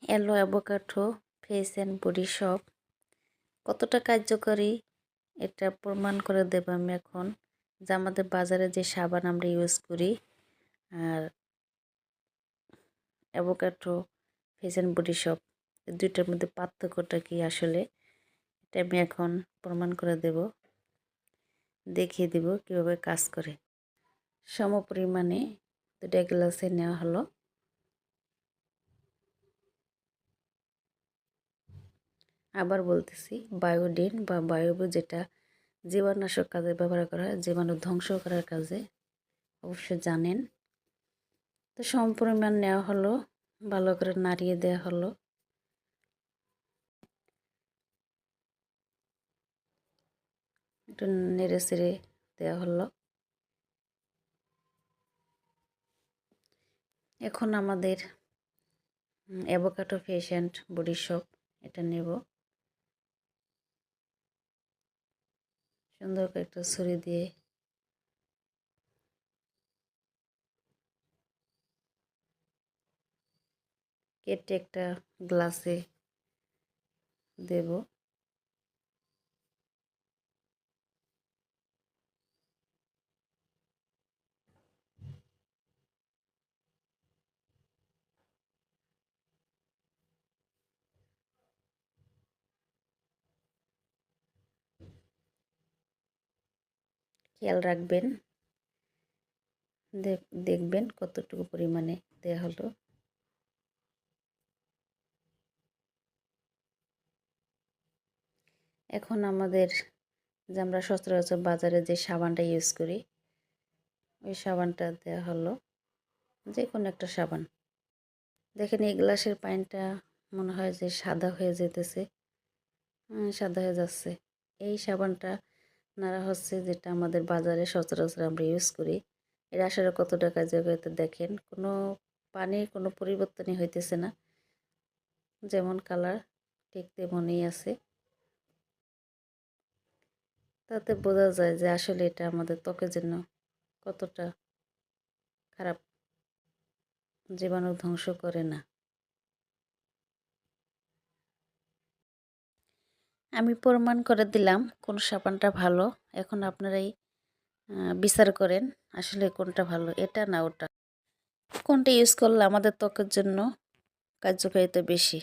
Aloe avocado face and body shop কতটা কার্যকরী এটা প্রমাণ করে দেব আমি এখন। যে আমাদের বাজারে যে সাবান আমরা ইউজ করি আর avocado face and body shop এই দুইটার মধ্যে পার্থক্যটা কি আসলে এটা আমি এখন প্রমাণ করে দেব, দেখিয়ে দেব কীভাবে কাজ করে। সম পরিমাণে 2টা গ্লাসে নেওয়া হলো। আবার বলতেছি, বায়োডিন বা বায়োবু যেটা জীবাণুনাশক কাজে ব্যবহার করা হয়, জীবাণু ধ্বংস করার কাজে, অবশ্যই জানেন। তো সম পরিমাণ নেওয়া হলো, ভালো করে নাড়িয়ে দেওয়া হলো। একটু নেড়ে চেড়ে দেওয়া হলো। এখন আমাদের avocado face and body shop এটা নেব। সুন্দর করে একটা ছুরি দিয়ে কেটে একটা গ্লাসে দেব। খেয়াল রাখবেন, দেখবেন কতটুকু পরিমাণে দেওয়া হলো। এখন আমাদের যে আমরা সচরাচর বাজারে যে সাবানটা ইউজ করি ওই সাবানটা দেওয়া হলো, যে কোনো একটা সাবান। দেখেন এই গ্লাসের পানিটা মনে হয় যে সাদা হয়ে যেতেছে, সাদা হয়ে যাচ্ছে। এই সাবানটা নাড়া হচ্ছে যেটা আমাদের বাজারে সচরাচর আমরা ইউজ করি। এর আসলে কত টাকা জায়গাতে দেখেন কোনো পানির কোনো পরিবর্তনই হইতেছে না, যেমন কালার ঠিক তেমনই আছে। তাতে বোঝা যায় যে আসলে এটা আমাদের ত্বকের জন্য কতটা খারাপ, জীবাণু ধ্বংস করে না। আমি প্রমাণ করে দিলাম কোন সাবানটা ভালো। এখন আপনারাই বিচার করেন আসলে কোনটা ভালো, এটা না ওটা। কোনটা ইউজ করলে আমাদের ত্বকের জন্য কার্যকারিতা বেশি।